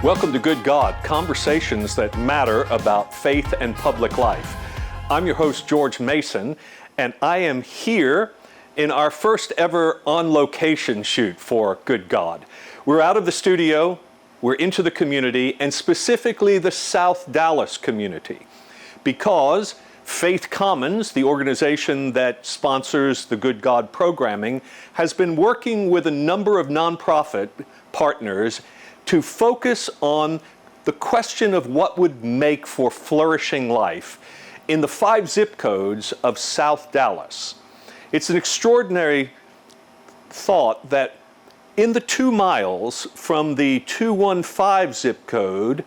Welcome to Good God, conversations that matter about faith and public life. I'm your host, George Mason, and I am here in our first ever on-location shoot for Good God. We're out of the studio, we're into the community, and specifically the South Dallas community, because Faith Commons, the organization that sponsors the Good God programming, has been working with a number of nonprofit partners to focus on the question of what would make for flourishing life in the 5 zip codes of South Dallas. It's an extraordinary thought that in the 2 miles from the 215 zip code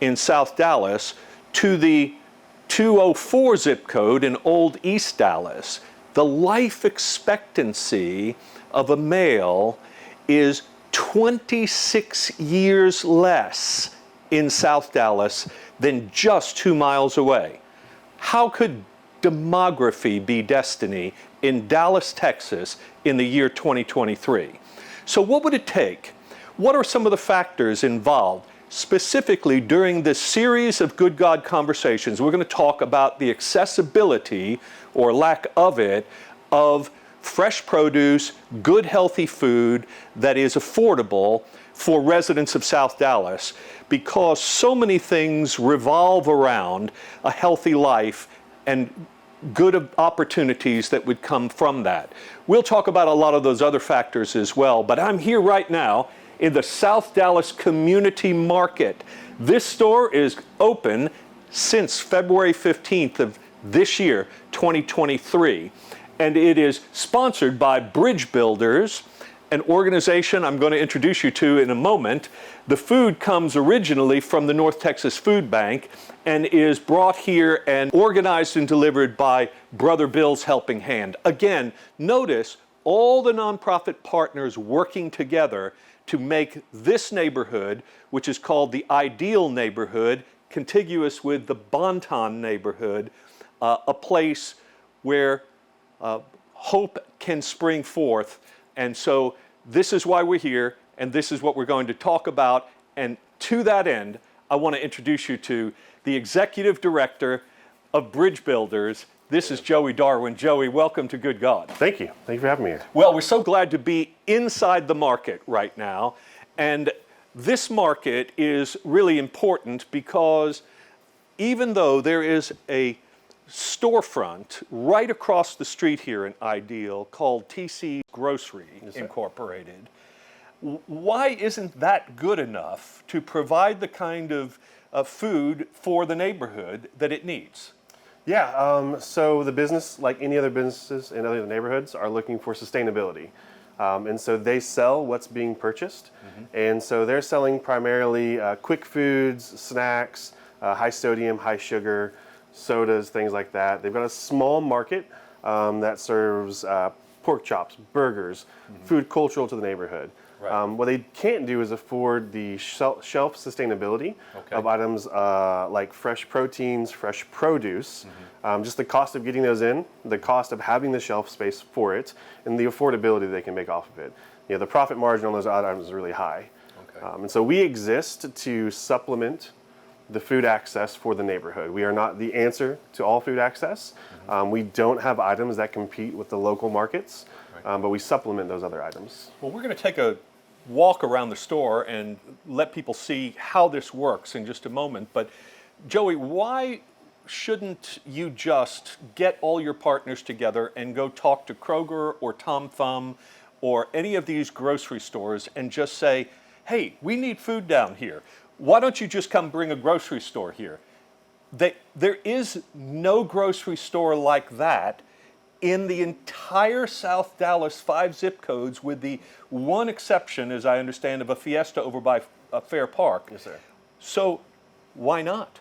in South Dallas to the 204 zip code in Old East Dallas, the life expectancy of a male is 26 years less in South Dallas than just 2 miles away. How could demography be destiny in Dallas, Texas in the year 2023? So what would it take? What are some of the factors involved? Specifically, during this series of Good God conversations, we're going to talk about the accessibility, or lack of it, of fresh produce, good healthy food that is affordable for residents of South Dallas, because so many things revolve around a healthy life and good opportunities that would come from that. We'll talk about a lot of those other factors as well, but I'm here right now in the South Dallas Community Market. This store is open since February 15th of this year, 2023. And it is sponsored by Bridge Builders, an organization I'm going to introduce you to in a moment. The food comes originally from the North Texas Food Bank and is brought here and organized and delivered by Brother Bill's Helping Hand. Again, notice all the nonprofit partners working together to make this neighborhood, which is called the Ideal Neighborhood, contiguous with the Bonton neighborhood, a place where hope can spring forth. And so this is why we're here, and this is what we're going to talk about. And to that end, I want to introduce you to the Executive Director of Bridge Builders. This is Joey Darwin. Joey, welcome to Good God. Thank you. Thank you for having me here. Well, we're so glad to be inside the market right now. And this market is really important because even though there is a storefront right across the street here in Ideal called TC Groceries Incorporated, why isn't that good enough to provide the kind of food for the neighborhood that it needs? Yeah, so the business, like any other businesses in other neighborhoods, are looking for sustainability. And so they sell what's being purchased. And so they're selling primarily quick foods, snacks, high sodium, high sugar, sodas, things like that. They've got a small market that serves pork chops, burgers, food cultural to the neighborhood. Right. What they can't do is afford the shelf sustainability of items like fresh proteins, fresh produce, just the cost of getting those in, the cost of having the shelf space for it, and the affordability they can make off of it. You know, the profit margin on those items is really high. And so we exist to supplement the food access for the neighborhood. We are not the answer to all food access. We don't have items that compete with the local markets, but we supplement those other items. Well, we're going to take a walk around the store and let people see how this works in just a moment. But Joey, why shouldn't you just get all your partners together and go talk to Kroger or Tom Thumb or any of these grocery stores and just say, hey, we need food down here. Why don't you just come bring a grocery store here? There is no grocery store like that in the entire South Dallas 5 zip codes, with the one exception, as I understand, of a Fiesta over by Fair Park. Yes, sir. So why not?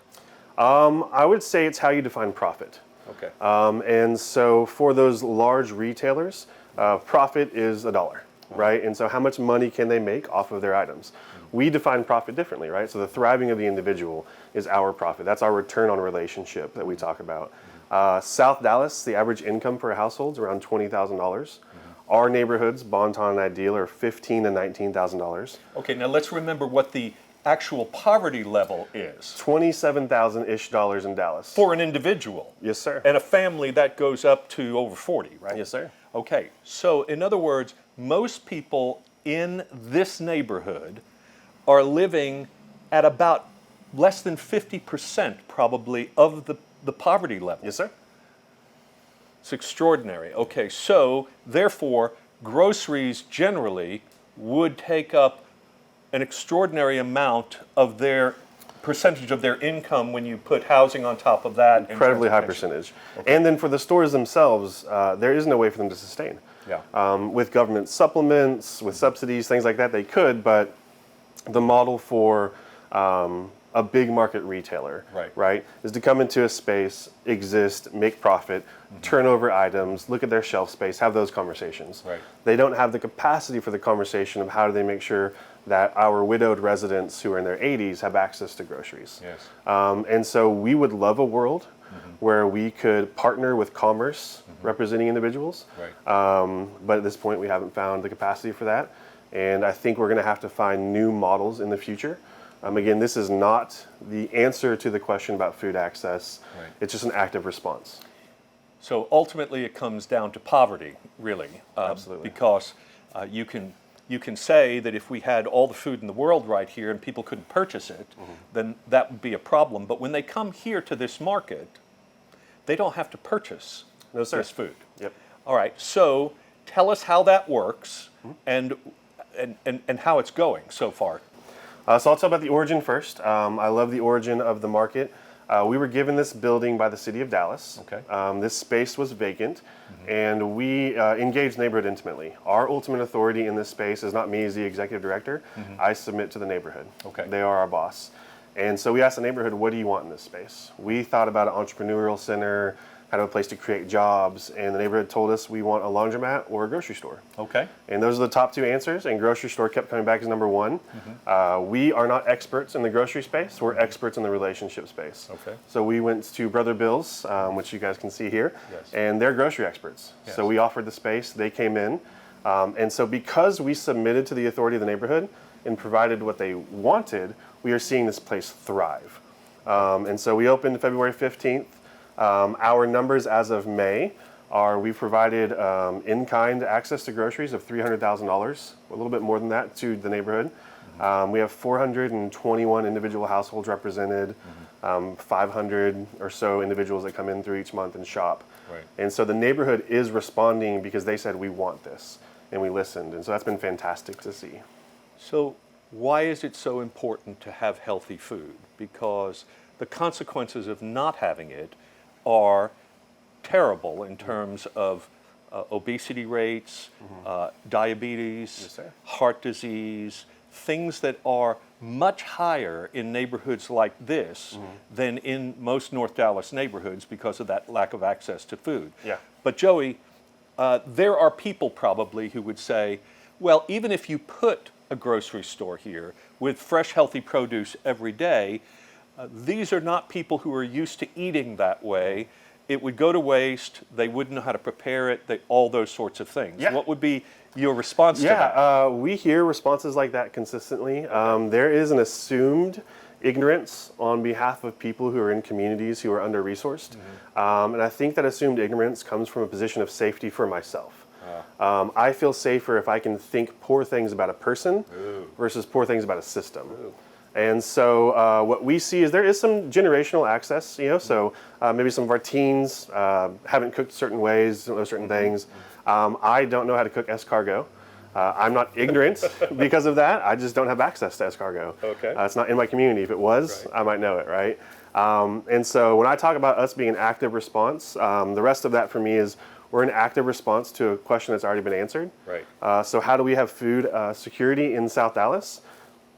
I would say it's how you define profit. Okay. And so for those large retailers, profit is $1, right? And so how much money can they make off of their items? We define profit differently, right? So the thriving of the individual is our profit. That's our return on relationship that we talk about. South Dallas, the average income for a household is around $20,000. Our neighborhoods, Bonton and Ideal, are $15,000 to $19,000. Okay, now let's remember what the actual poverty level is. $27,000-ish in Dallas. For an individual. Yes, sir. And a family, that goes up to over 40, right? Yes, sir. Okay, so in other words, most people in this neighborhood are living at about less than 50% probably of the poverty level. Yes, sir. It's extraordinary. Okay, so therefore, groceries generally would take up an extraordinary amount of their percentage of their income when you put housing on top of that. Incredibly high percentage. Okay. And then for the stores themselves, there is no way for them to sustain. Yeah. With government supplements, with subsidies, things like that, they could, but the model for a big market retailer, right, is to come into a space, exist, make profit, turn over items, look at their shelf space, have those conversations. Right. They don't have the capacity for the conversation of how do they make sure that our widowed residents who are in their 80s have access to groceries. Yes. And so we would love a world where we could partner with commerce representing individuals. Right. But at this point, we haven't found the capacity for that. And I think we're going to have to find new models in the future. Again, this is not the answer to the question about food access. Right. It's just an active response. So ultimately, it comes down to poverty, really. Absolutely. Because you can say that if we had all the food in the world right here and people couldn't purchase it, then that would be a problem. But when they come here to this market, they don't have to purchase this food. Yep. All right. So tell us how that works and how it's going so far. So I'll talk about the origin first. I love the origin of the market. We were given this building by the city of Dallas. Okay. This space was vacant, and we engaged the neighborhood intimately. Our ultimate authority in this space is not me as the executive director. I submit to the neighborhood. Okay. They are our boss. And so we asked the neighborhood, what do you want in this space? We thought about an entrepreneurial center, kind of a place to create jobs, and the neighborhood told us we want a laundromat or a grocery store. Okay. And those are the top two answers, and grocery store kept coming back as number one. We are not experts in the grocery space, we're experts in the relationship space. Okay. So we went to Brother Bill's, which you guys can see here, Yes. and they're grocery experts. Yes. So we offered the space, they came in, and so because we submitted to the authority of the neighborhood and provided what they wanted, we are seeing this place thrive. And so we opened February 15th. Our numbers as of May are we've provided in-kind access to groceries of $300,000, a little bit more than that, to the neighborhood. We have 421 individual households represented, 500 or so individuals that come in through each month and shop. Right. And so the neighborhood is responding because they said, we want this, and we listened. And so that's been fantastic to see. So why is it so important to have healthy food? Because the consequences of not having it are terrible in terms of obesity rates, diabetes, Yes, sir. heart disease, things that are much higher in neighborhoods like this than in most North Dallas neighborhoods because of that lack of access to food. Yeah. But Joey, there are people probably who would say, well, even if you put a grocery store here with fresh, healthy produce every day, these are not people who are used to eating that way. It would go to waste. They wouldn't know how to prepare it. All those sorts of things. Yeah. What would be your response to that? Yeah, we hear responses like that consistently. There is an assumed ignorance on behalf of people who are in communities who are under-resourced. And I think that assumed ignorance comes from a position of safety for myself. I feel safer if I can think poor things about a person versus poor things about a system. And so what we see is there is some generational access, so maybe some of our teens haven't cooked certain ways, don't know certain things. I don't know how to cook escargot. I'm not ignorant because of that. I just don't have access to escargot. Okay. It's not in my community. If it was, I might know it, right? And so when I talk about us being an active response, the rest of that for me is we're an active response to a question that's already been answered. Right. So how do we have food security in South Dallas?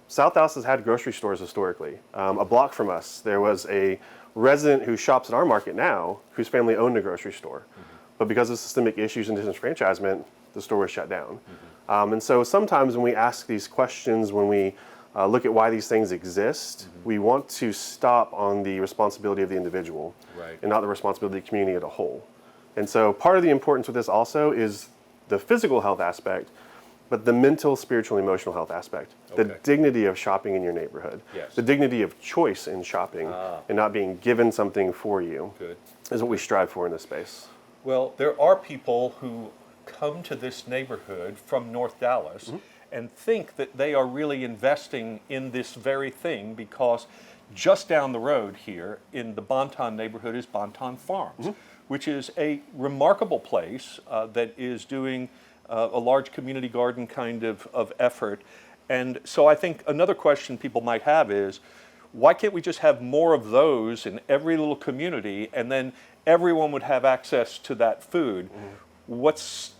South Dallas has had grocery stores historically. A block from us, there was a resident who shops at our market now whose family owned a grocery store. But because of systemic issues and disenfranchisement, the store was shut down. And so sometimes when we ask these questions, when we look at why these things exist, we want to stop on the responsibility of the individual and not the responsibility of the community as a whole. And so part of the importance with this also is the physical health aspect. but the mental, spiritual, emotional health aspect. The Okay. dignity of shopping in your neighborhood. Yes. The dignity of choice in shopping and not being given something for you Good. is what we strive for in this space. Well, there are people who come to this neighborhood from North Dallas and think that they are really investing in this very thing because just down the road here in the Bonton neighborhood is Bonton Farms, which is a remarkable place that is doing a large community garden kind of effort. And so I think another question people might have is, why can't we just have more of those in every little community and then everyone would have access to that food? What's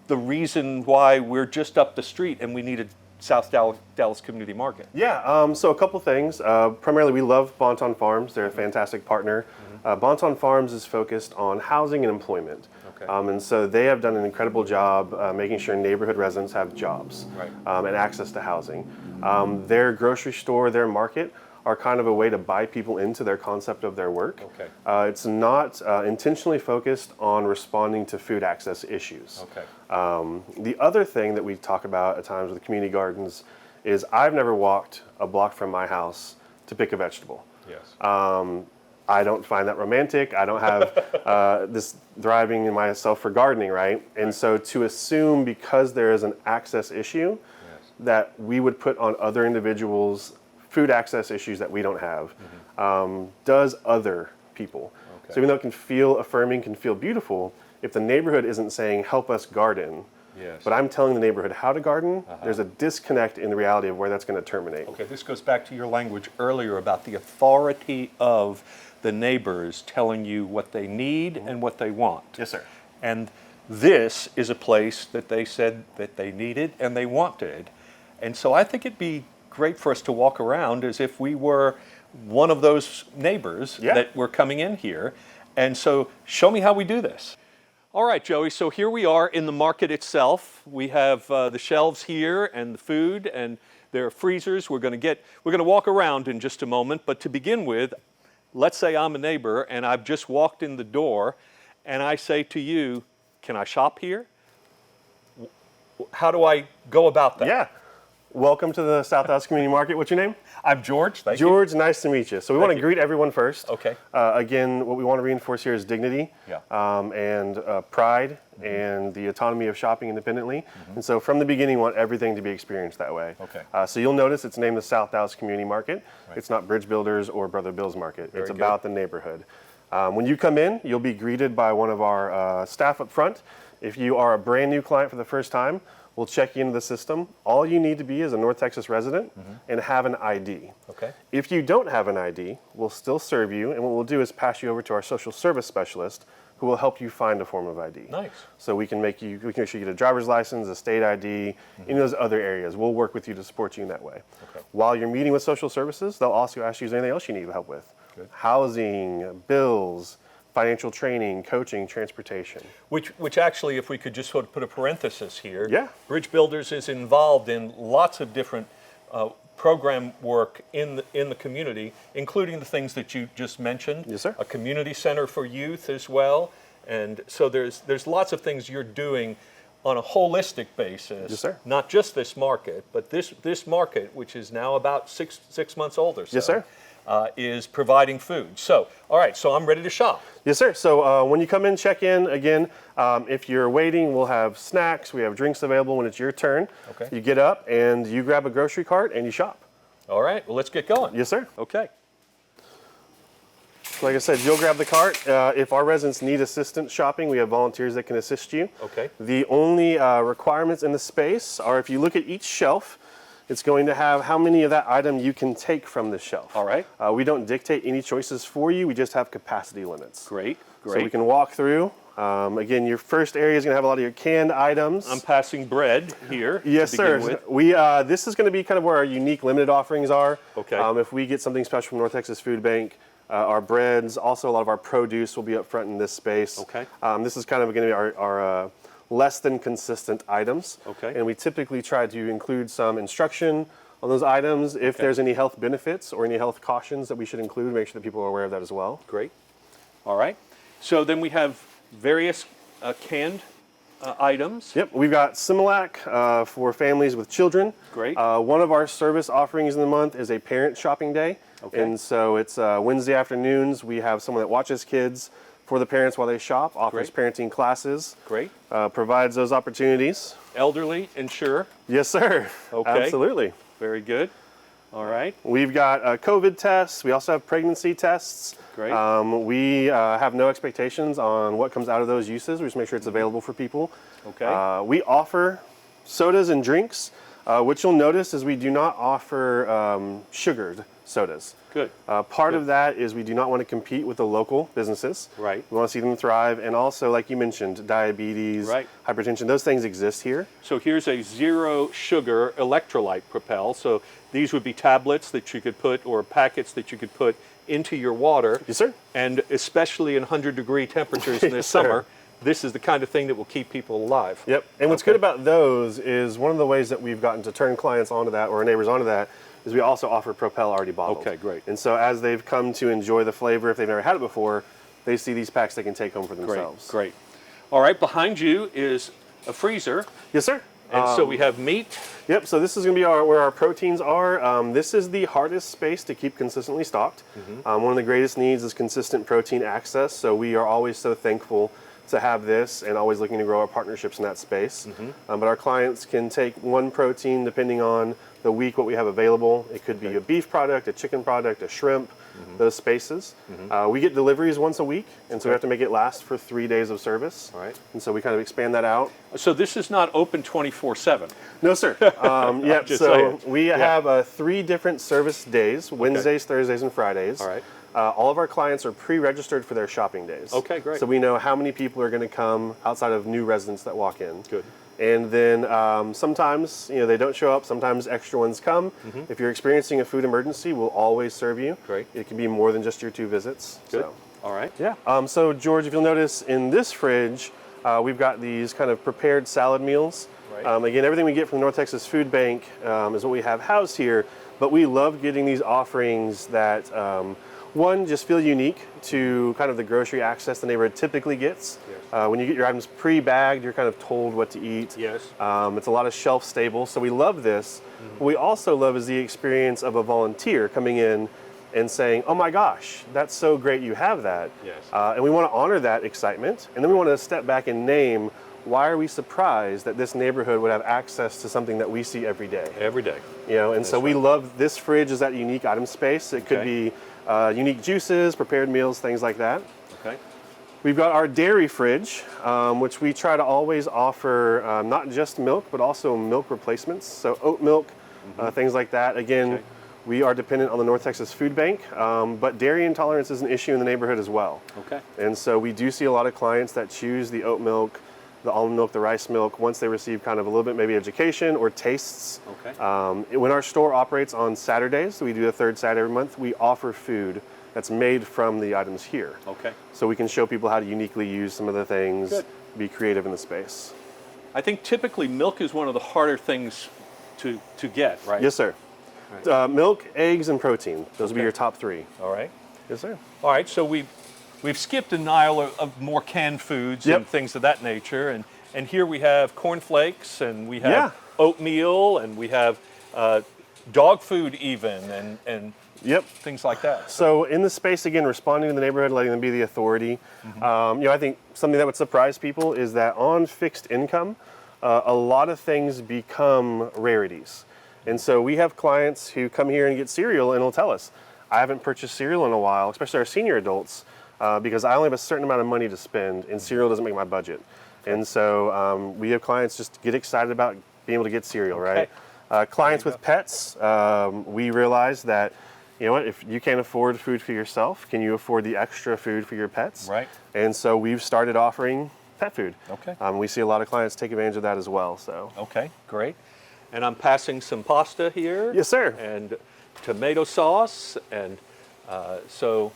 the reason why we're just up the street and we need a South Dallas Community Market? Yeah, so a couple things. Primarily, we love Bonton Farms. They're a fantastic partner. Bonton Farms is focused on housing and employment. Okay. And so they have done an incredible job making sure neighborhood residents have jobs Right. and access to housing. Their grocery store, their market, are kind of a way to buy people into their concept of their work. Okay. It's not intentionally focused on responding to food access issues. Okay. The other thing that we talk about at times with community gardens is I've never walked a block from my house to pick a vegetable. Yes. I don't find that romantic. I don't have this thriving in myself for gardening, right? And so to assume because there is an access issue that we would put on other individuals food access issues that we don't have, does other people. Okay. So even though it can feel affirming, can feel beautiful, if the neighborhood isn't saying, help us garden, Yes. but I'm telling the neighborhood how to garden, there's a disconnect in the reality of where that's going to terminate. Okay, this goes back to your language earlier about the authority of the neighbors telling you what they need and what they want. Yes, sir. And this is a place that they said that they needed and they wanted. And so I think it'd be great for us to walk around as if we were one of those neighbors that were coming in here. And so show me how we do this. All right, Joey, so here we are in the market itself. We have the shelves here and the food, and there are freezers. We're going to walk around in just a moment, but to begin with, let's say I'm a neighbor and I've just walked in the door and I say to you, can I shop here? How do I go about that? Yeah. Welcome to the South Dallas Community Market. What's your name? I'm George. Thank you. George, nice to meet you. So we want to you. greet everyone first. Okay. Again, what we want to reinforce here is dignity Yeah. and pride and the autonomy of shopping independently. And so from the beginning, we want everything to be experienced that way. Okay. So you'll notice it's named the South Dallas Community Market. Right. It's not Bridge Builders or Brother Bill's Market. Very it's good. about the neighborhood. When you come in, you'll be greeted by one of our staff up front. If you are a brand new client for the first time, we'll check you into the system. All you need to be is a North Texas resident and have an ID. Okay. If you don't have an ID, we'll still serve you, and what we'll do is pass you over to our social service specialist who will help you find a form of ID. Nice. So we can make sure you get a driver's license, a state ID, any of those other areas. We'll work with you to support you in that way. Okay. While you're meeting with social services, they'll also ask you, is there anything else you need help with? Good. Housing, bills, financial training, coaching, transportation. Which actually, if we could just sort of put a parenthesis here, Yeah. Bridge Builders is involved in lots of different program work in the community, including the things that you just mentioned. Yes, sir. A community center for youth as well, and so there's lots of things you're doing on a holistic basis. Yes, sir. Not just this market, but this market, which is now about six months old or so. Yes, sir. Is providing food. So, all right, so I'm ready to shop. Yes, sir. So when you come in, check in. Again, if you're waiting, we'll have snacks. We have drinks available when it's your turn. Okay. You get up and you grab a grocery cart and you shop. All right, well, let's get going. Yes, sir. Okay. Like I said, you'll grab the cart. If our residents need assistance shopping, we have volunteers that can assist you. Okay. The only requirements in the space are if you look at each shelf, it's going to have how many of that item you can take from the shelf. All right. We don't dictate any choices for you. We just have capacity limits. Great, So we can walk through. Again, your first area is going to have a lot of your canned items. I'm passing bread here. Yes, to begin sir. with. This is going to be kind of where our unique limited offerings are. Okay. If we get something special from North Texas Food Bank, our breads, also a lot of our produce will be up front in this space. Okay. This is kind of going to be our less than consistent items. Okay. And we typically try to include some instruction on those items. If there's any health benefits or any health cautions that we should include, make sure that people are aware of that as well. Great. All right. So then we have various canned items. Yep, we've got Similac for families with children. Great. One of our service offerings in the month is a parent shopping day. Okay. And so it's Wednesday afternoons. We have someone that watches kids for the parents while they shop, offers parenting classes. Great. Provides those opportunities. Elderly insure. Yes, sir. Okay. Absolutely. Very good. All right. We've got COVID tests. We also have pregnancy tests. Great. We have no expectations on what comes out of those uses. We just make sure it's available for people. Okay. We offer sodas and drinks. What you'll notice is we do not offer sugared sodas. Good. Part of that is we do not want to compete with the local businesses. Right. We want to see them thrive. And also, like you mentioned, diabetes, hypertension, those things exist here. So here's a zero sugar electrolyte Propel. So these would be tablets that you could put, or packets that you could put into your water. Yes, sir. And especially in 100-degree temperatures in this summer, this is the kind of thing that will keep people alive. Yep. And what's good about those is one of the ways that we've gotten to turn clients onto that, or our neighbors onto that, is we also offer Propel already bottled. Okay, great. And so as they've come to enjoy the flavor, if they've never had it before, they see these packs they can take home for themselves. Great. All right, behind you is a freezer. Yes, sir. And so we have meat. Yep, so this is going to be where our proteins are. This is the hardest space to keep consistently stocked. One of the greatest needs is consistent protein access, so we are always so thankful to have this and always looking to grow our partnerships in that space. But our clients can take one protein depending on the week, what we have available. It could be a beef product, a chicken product, a shrimp, those spaces. We get deliveries once a week, and so we have to make it last for 3 days of service. Right. And so we kind of expand that out. So this is not open 24/7. No, sir. Yep. Just So saying. we have 3 different service days: Wednesdays, Thursdays, and Fridays. All right. All of our clients are pre-registered for their shopping days. Okay, great. So we know how many people are going to come outside of new residents that walk in. Good. And then sometimes, they don't show up. Sometimes extra ones come. If you're experiencing a food emergency, we'll always serve you. Great. It can be more than just your 2 visits. Good. So. All right. Yeah. So George, if you'll notice in this fridge, we've got these kind of prepared salad meals. Right. Again, everything we get from the North Texas Food Bank is what we have housed here. But we love getting these offerings that, one, just feel unique to kind of the grocery access the neighborhood typically gets. Yes. When you get your items pre-bagged, you're kind of told what to eat. Yes. It's a lot of shelf stable, so we love this. What we also love is the experience of a volunteer coming in and saying, "Oh my gosh, that's so great you have that." Yes. And we want to honor that excitement, and then we want to step back and name, why are we surprised that this neighborhood would have access to something that we see every day? Every day. And so we love this fridge as that unique item space. It could be unique juices, prepared meals, things like that. Okay. We've got our dairy fridge, which we try to always offer not just milk, but also milk replacements. So oat milk, things like that. Again, we are dependent on the North Texas Food Bank, but dairy intolerance is an issue in the neighborhood as well. Okay. And so we do see a lot of clients that choose the oat milk, the almond milk, the rice milk, once they receive kind of a little bit maybe education or tastes. Okay. When our store operates on Saturdays, so we do the 3rd Saturday every month, we offer food that's made from the items here. Okay. So we can show people how to uniquely use some of the things, Good. be creative in the space. I think typically milk is one of the harder things to get, right? Yes, sir. Right. Milk, eggs, and protein. Those would be your top 3. All right. Yes, sir. All right, so we've skipped an aisle of more canned foods and things of that nature, and here we have cornflakes, and we have oatmeal, and we have dog food even, and things like that. So in the space, again, responding to the neighborhood, letting them be the authority. I think something that would surprise people is that on fixed income, a lot of things become rarities. And so we have clients who come here and get cereal and will tell us, I haven't purchased cereal in a while, especially our senior adults, because I only have a certain amount of money to spend and cereal doesn't make my budget. And so we have clients just get excited about being able to get cereal, right? Clients with pets, we realize that, if you can't afford food for yourself, can you afford the extra food for your pets? Right. And so we've started offering pet food. Okay. We see a lot of clients take advantage of that as well. So. Okay, great. And I'm passing some pasta here. Yes, sir. And tomato sauce, and so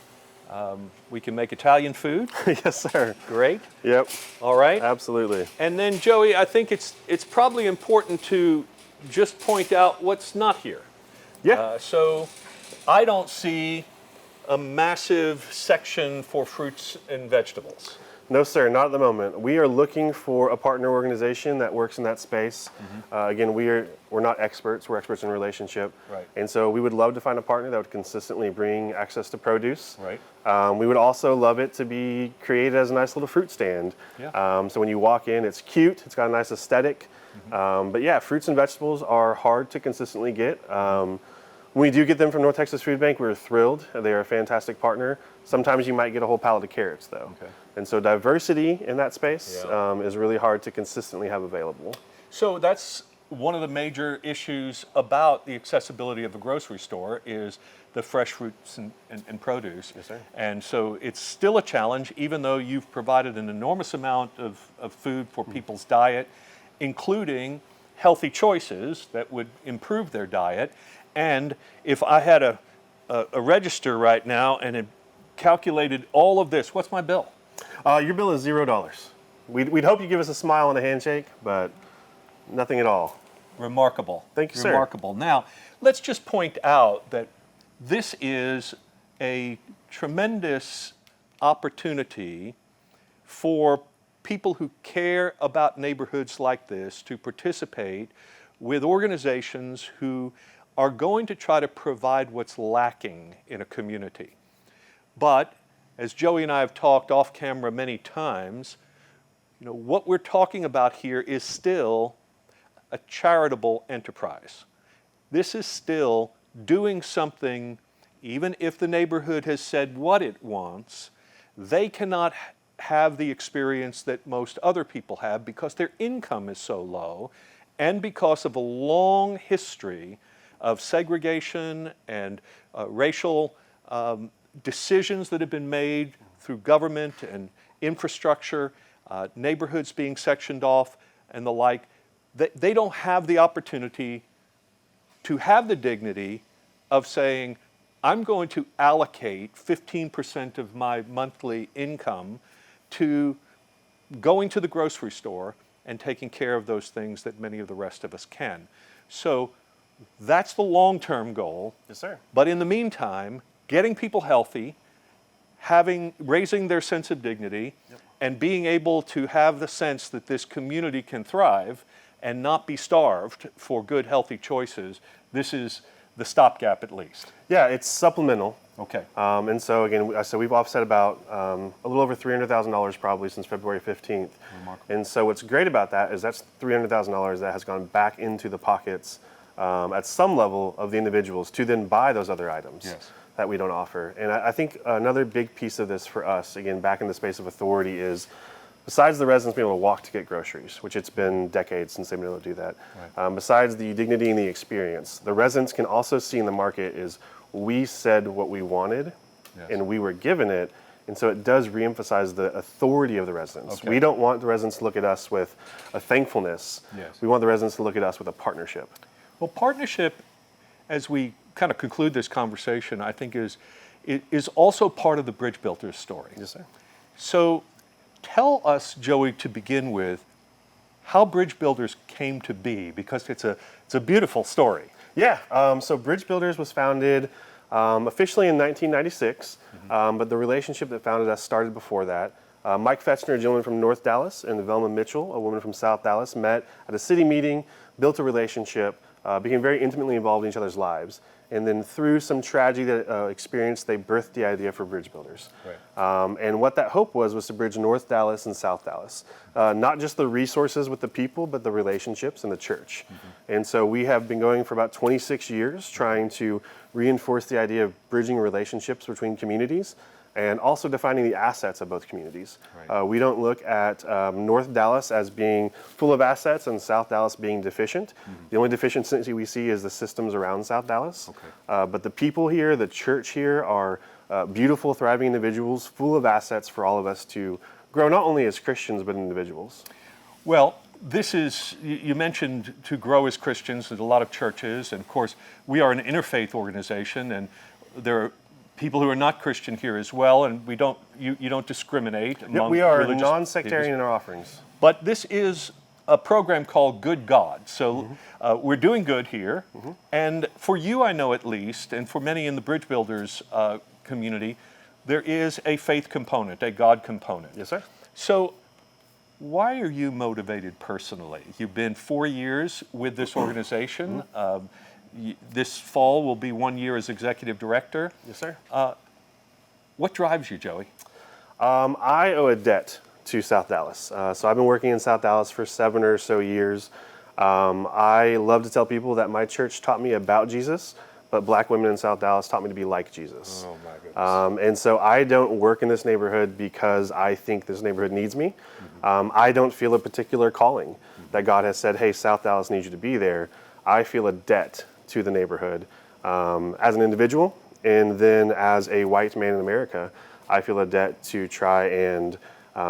we can make Italian food. Yes, sir. Great. Yep. All right. Absolutely. And then, Joey, I think it's probably important to just point out what's not here. Yeah. So I don't see a massive section for fruits and vegetables. No, sir, not at the moment. We are looking for a partner organization that works in that space. Again, we're not experts. We're experts in relationship. Right. And so we would love to find a partner that would consistently bring access to produce. Right. We would also love it to be created as a nice little fruit stand. Yeah. So when you walk in, it's cute. It's got a nice aesthetic. But yeah, fruits and vegetables are hard to consistently get. When we do get them from North Texas Food Bank, we're thrilled. They are a fantastic partner. Sometimes you might get a whole pallet of carrots, though. Okay. And so diversity in that space is really hard to consistently have available. So that's one of the major issues about the accessibility of a grocery store is the fresh fruits and produce. Yes, sir. And so it's still a challenge, even though you've provided an enormous amount of food for people's diet, including healthy choices that would improve their diet. And if I had a register right now and it calculated all of this, what's my bill? Your bill is $0. We'd hope you give us a smile and a handshake, but nothing at all. Remarkable. Thank you, sir. Remarkable. Now, let's just point out that this is a tremendous opportunity for people who care about neighborhoods like this to participate with organizations who are going to try to provide what's lacking in a community. But as Joey and I have talked off camera many times, what we're talking about here is still a charitable enterprise. This is still doing something, even if the neighborhood has said what it wants, they cannot have the experience that most other people have because their income is so low and because of a long history of segregation and racial decisions that have been made through government and infrastructure, neighborhoods being sectioned off and the like. They don't have the opportunity to have the dignity of saying, I'm going to allocate 15% of my monthly income to going to the grocery store and taking care of those things that many of the rest of us can. So that's the long-term goal. Yes, sir. But in the meantime, getting people healthy, raising their sense of dignity, and being able to have the sense that this community can thrive and not be starved for good, healthy choices, this is the stopgap at least. Yeah, it's supplemental. Okay. And so again, we've offset about a little over $300,000 probably since February 15th. Remarkable. And so what's great about that is that's $300,000 that has gone back into the pockets at some level of the individuals to then buy those other items that we don't offer. And I think another big piece of this for us, again, back in the space of authority is, besides the residents being able to walk to get groceries, which it's been decades since they've been able to do that, besides the dignity and the experience, the residents can also see in the market is we said what we wanted and we were given it. And so it does reemphasize the authority of the residents. Okay. We don't want the residents to look at us with a thankfulness. We want the residents to look at us with a partnership. Well, partnership, as we kind of conclude this conversation, I think is also part of the Bridge Builders story. Yes, sir. So tell us, Joey, to begin with, how Bridge Builders came to be, because it's a beautiful story. Yeah, so Bridge Builders was founded officially in 1996, but the relationship that founded us started before that. Mike Fetchner, a gentleman from North Dallas, and Velma Mitchell, a woman from South Dallas, met at a city meeting, built a relationship, became very intimately involved in each other's lives. And then through some tragedy that experienced, they birthed the idea for Bridge Builders. And what that hope was to bridge North Dallas and South Dallas. Not just the resources with the people, but the relationships and the church. And so we have been going for about 26 years trying to reinforce the idea of bridging relationships between communities and also defining the assets of both communities. We don't look at North Dallas as being full of assets and South Dallas being deficient. The only deficiency we see is the systems around South Dallas. But the people here, the church here are beautiful, thriving individuals, full of assets for all of us to grow not only as Christians, but individuals. Well, this is, you mentioned to grow as Christians. There's a lot of churches, and of course, we are an interfaith organization, and there are people who are not Christian here as well, and we don't, you don't discriminate among we are religious non-sectarian peoples. in our offerings. But this is a program called Good God. So we're doing good here. And for you, I know at least, and for many in the Bridge Builders community, there is a faith component, a God component. Yes, sir. So, why are you motivated personally? You've been 4 years with this organization. This fall will be 1 year as executive director. Yes, sir. What drives you, Joey? I owe a debt to South Dallas. So I've been working in South Dallas for 7 or so years. I love to tell people that my church taught me about Jesus, but black women in South Dallas taught me to be like Jesus. Oh my goodness. And so I don't work in this neighborhood because I think this neighborhood needs me. I don't feel a particular calling that God has said, hey, South Dallas needs you to be there. I feel a debt to the neighborhood as an individual, and then as a white man in America, I feel a debt to try and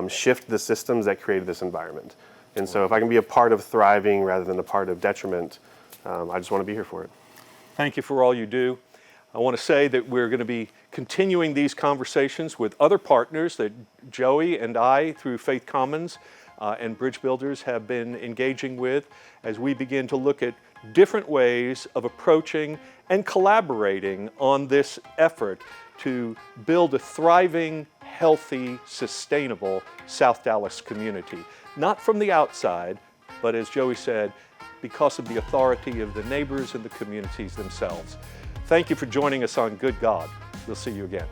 shift the systems that created this environment. And so if I can be a part of thriving rather than a part of detriment, I just want to be here for it. Thank you for all you do. I want to say that we're going to be continuing these conversations with other partners that Joey and I, through Faith Commons and Bridge Builders, have been engaging with as we begin to look at different ways of approaching and collaborating on this effort to build a thriving, healthy, sustainable South Dallas community. Not from the outside, but as Joey said, because of the authority of the neighbors and the communities themselves. Thank you for joining us on Good God. We'll see you again.